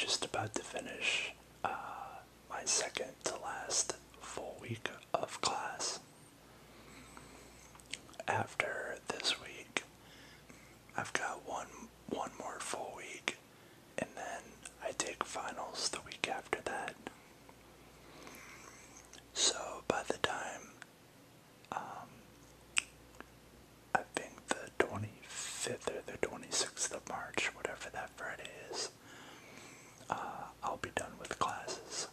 just about to finish my second to last full week of class. After this week, I've got one more full week, and then I take finals the week after that. So by the time, I think the 25th or the 26th of March, whatever that Friday is, I'll be done with classes.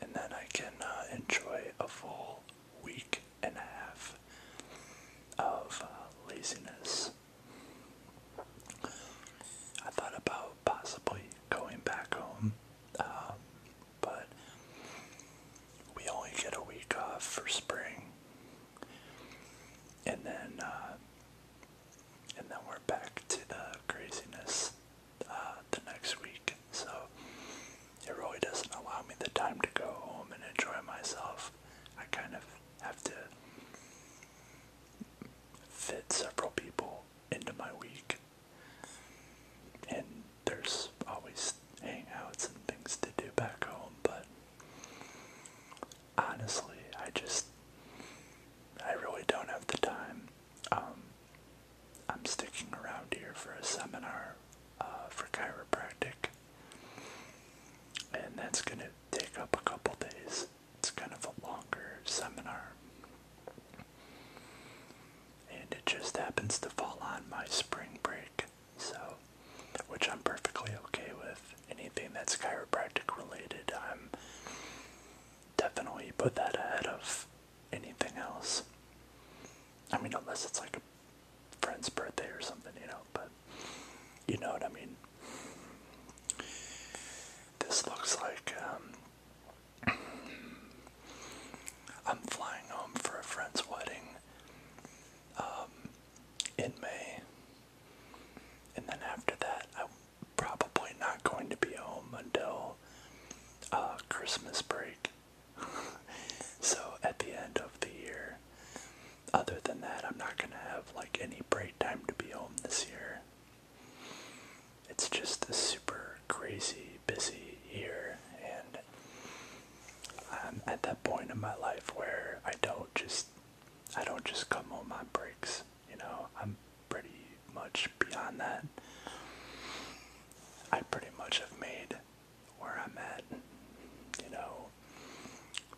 And then I can enjoy a full week and a half of laziness. I thought about possibly going back home, but we only get a week off for spring, and then we're back to the craziness the next week. So it really doesn't allow me the time to go home and enjoy myself. I kind of have to fit several people into my week, and there's always hangouts and things to do back home, but honestly, I really don't have the time. I'm sticking around here for a seminar for chiropractic, and that's going to take up a couple days. It's kind of a longer seminar, and it just happens to fall on my spring break, so, which I'm perfectly okay with. Anything that's chiropractic related, I'm definitely put that ahead of anything else. I mean, unless it's like a friend's birthday or something, but you know what I mean. This looks like I'm flying home for a friend's wedding in May, and then after that I'm probably not going to be home until Christmas break. So at the end of the year, other than that, I'm not going to have like any break time to be home this year. It's just a super crazy busy year, and I'm at that point in my life where I don't just come home on breaks. I'm pretty much beyond that. I pretty much have made where I'm at,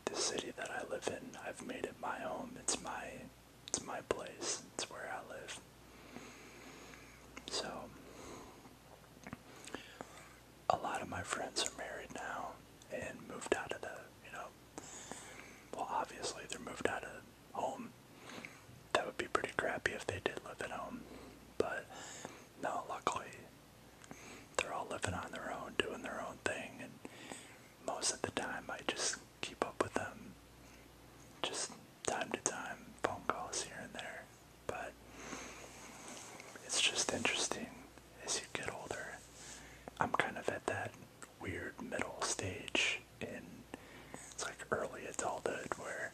the city that I live in, I've made it my home. It's my place. It's where I live. So a lot of my friends are married now and moved out of the, well, obviously they're moved out of home. That would be pretty crappy if they did live at home. But no, luckily they're all living on their own, doing their own thing, and most of the time I just keep up with them, just time to time, phone calls here and there. But it's just interesting as you get older. I'm kind of at that weird middle stage in, it's like early adulthood, where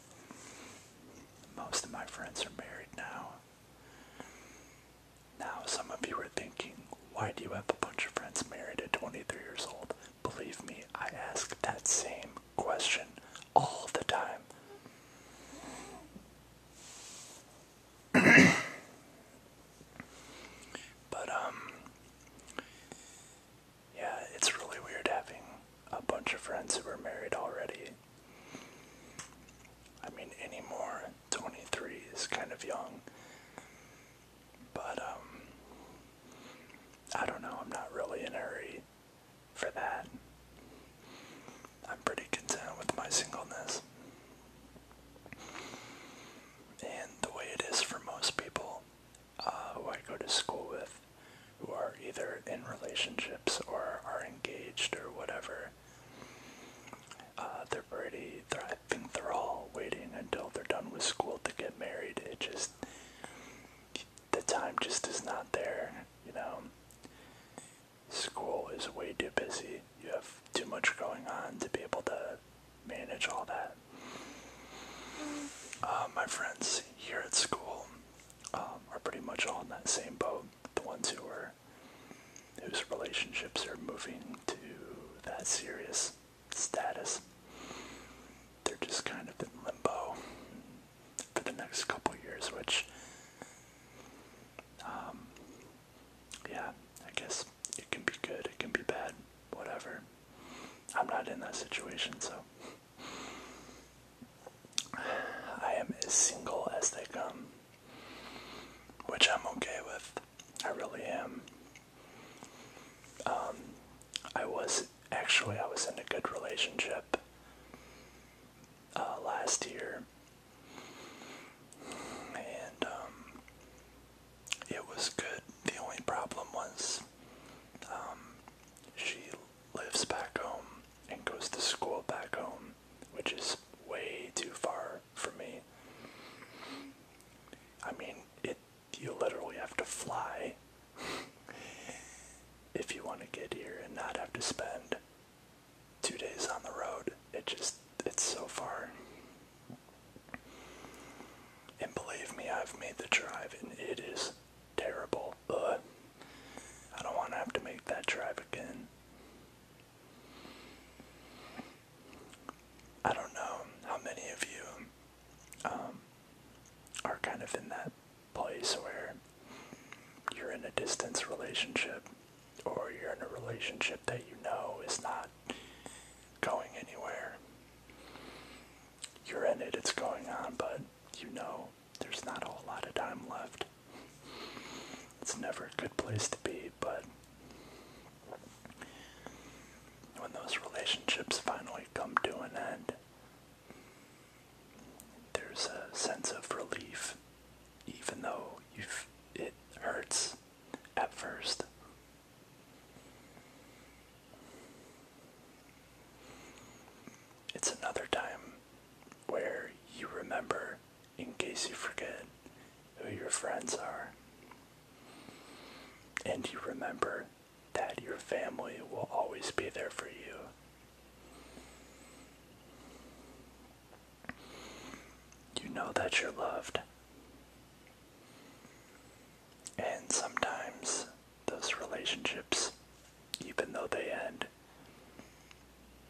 most of my friends are married now. Now, some of you are thinking, why do you have a bunch of friends married at 23 years old? Believe me, I ask that same question all the time. But, yeah, it's really weird having a bunch of friends who are married already. I mean, anymore, 23 is kind of young. But, I don't know, I'm not really in a hurry for that. I'm pretty content with my singleness. And the way it is for most people who I go to school with, who are either in relationships or are engaged or whatever, I think they're all waiting until they're done with school to get married. The time just is not there, School is way too busy. You have too much going on to be able to manage all that. My friends here at school are pretty much all in that same boat. The ones whose relationships that situation, so I am as single as they come, which I'm okay with. I really am. I was in a good relationship last year, and it was good. The only problem was she lives back home and goes to school back home, which is way too far for me. I mean, you literally have to fly if you want to get here and not have to spend 2 days on the road. It's so far. And believe me, I've made the drive and it is terrible. Ugh. I don't want to have to make that drive again. I don't know how many of you are kind of in that place where you're in a distance relationship, or you're in a relationship that you know is not going anywhere. You're in it, it's going on, but you know there's not a whole lot of time left. It's never a good place to be, but when those relationships finally come to an end, there's a sense of relief, even though it hurts at first. It's another time where you remember, in case you forget, who your friends are. And you remember that your family will always be there for you. You know that you're loved. And sometimes those relationships, even though they end,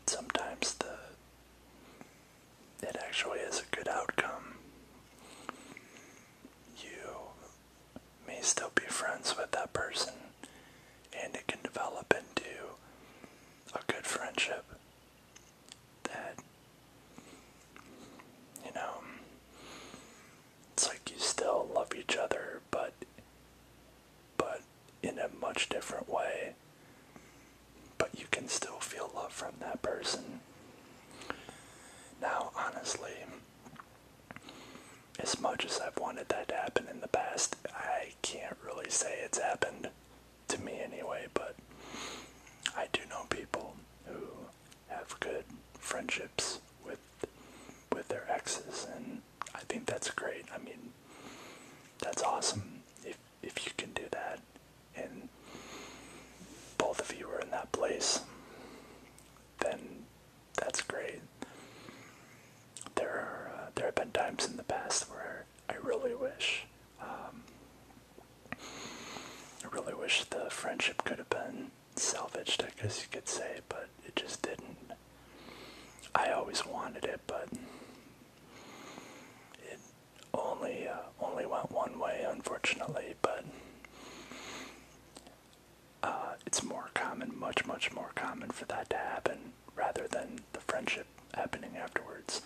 sometimes it actually is a good outcome. You may still be friends with that person, and it can develop into a good friendship that, you know, it's like you still love each other, but in a much different way. But you can still feel love from that person. Now, honestly, as much as I've wanted that to happen in the past, I can't really say it's happened to me anyway, but I do know people who have good friendships with their exes, and I think that's great. I mean, that's awesome if you can do that, and both of you are in that place, then that's great. There have been times in the past where I really wish the friendship could have been salvaged, I guess you could say, but it just didn't. I always wanted it, but it only went one way, unfortunately. But it's more common, much more common for that to happen rather than the friendship happening afterwards.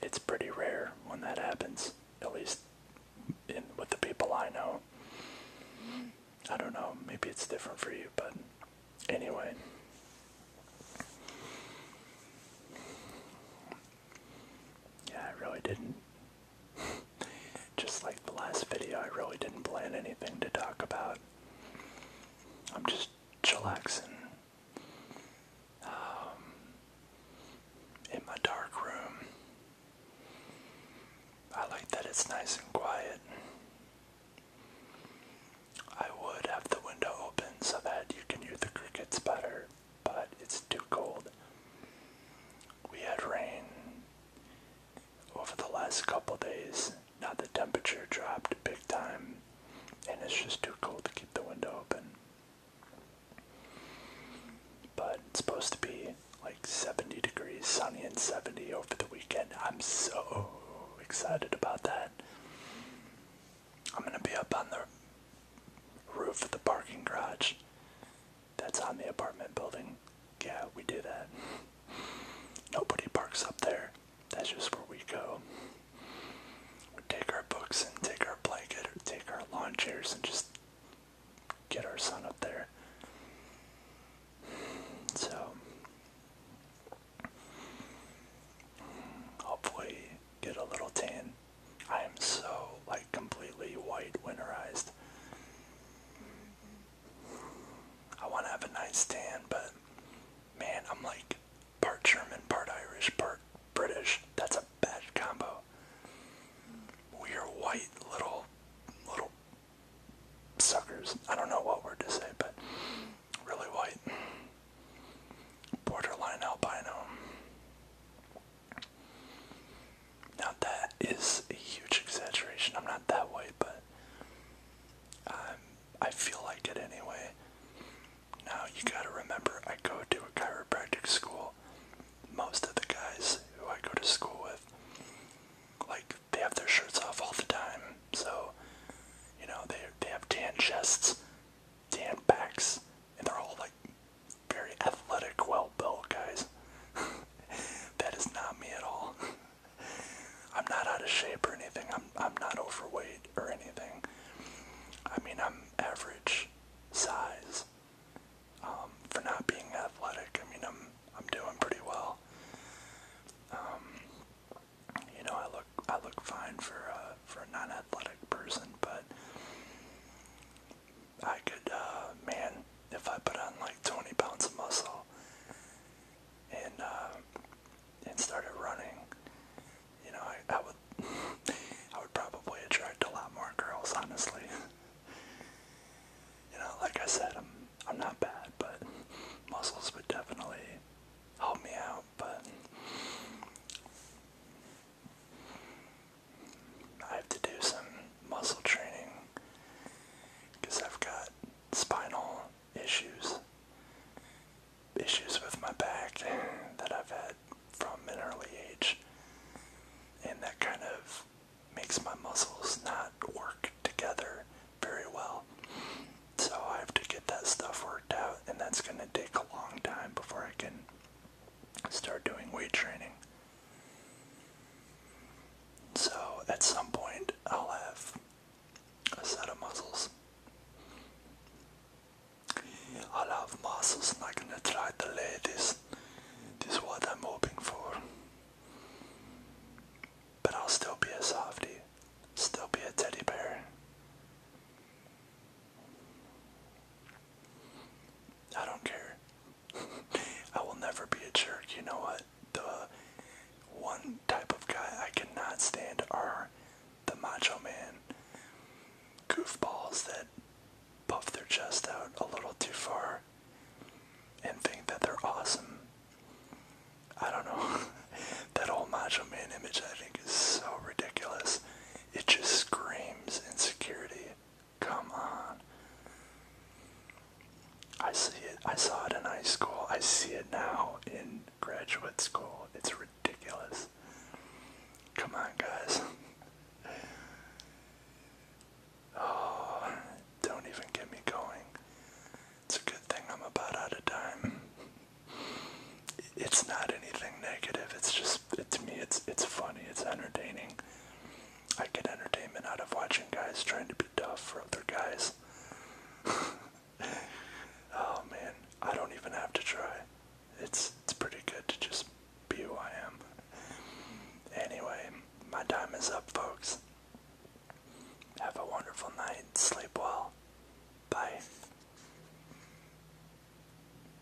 It's pretty rare when that happens, at least with the people I know. I don't know, maybe it's different for you, but anyway. Yeah, I really didn't. Just like the last video, I really didn't plan anything to talk about. I'm just chillaxing in my dark room. I like that it's nice and quiet. I would have the window open so that you can hear the crickets better, but it's too cold. We had rain over the last couple days. Now the temperature dropped big time, and it's just too cold to keep the window open. But it's supposed to be like 70 degrees, sunny and 70 over the weekend. I'm so excited about that. I'm gonna be up on the roof of the parking garage that's on the apartment building. Yeah, we do that. that's just where we go. We take our books and take our blanket or take our lawn chairs and just get our son up there. So, hopefully get a little tan. I am so, like, completely white winterized. I want to have a nice tan, but man, I'm like part German, part Irish, part British. That's a bad combo. We are white little suckers. I don't know what word to say, but really white. Borderline albino. Now that is a huge exaggeration. I'm not that white, but I feel like it anyway. Now you gotta remember, I go to a chiropractic school. Most of the guys who I go to school with, like, they have their shirts off all the time. So, you know, they have tan chests, tan backs, and they're all like very athletic, well-built guys. That is not me at all. I'm not out of shape or anything. I'm not overweight or anything. I mean, I'm average size. For not being athletic, I mean, I'm doing pretty well. You know, I look fine for a non-athletic person, but I could, man, if I put on like 20 pounds of muscle and started running, you know, I would probably attract a lot more girls, honestly. You know, like I said, I'm not bad, but muscles would definitely help me out, but I have to do some muscle training because I've got spinal issues with my back that I've had from an early age, and that kind of makes my muscles not work together very well. So I have to get that stuff worked out, and that's going to take a long time before I can start doing weight training. So at some point I'll have a set of muscles. I'll have muscles and I can attract the ladies. This is what I'm hoping for. But I'll still be a softie. Still be a teddy bear. I don't care. I will never be a jerk. You know what? The one type of guy I cannot stand are the Macho Man goofballs that puff their chest out a little too far and think that they're awesome. I don't know. That whole Macho Man image, I think, is so ridiculous. It just screams insecurity. Come on. I see it. I saw it in high school. I see it now in graduate school. It's ridiculous. Come on, guys. Oh, don't even get me going. It's a good thing I'm about out of time. It's not anything negative. It's just, to me, it's funny. It's entertaining. I get entertainment out of watching guys trying to be tough for other guys.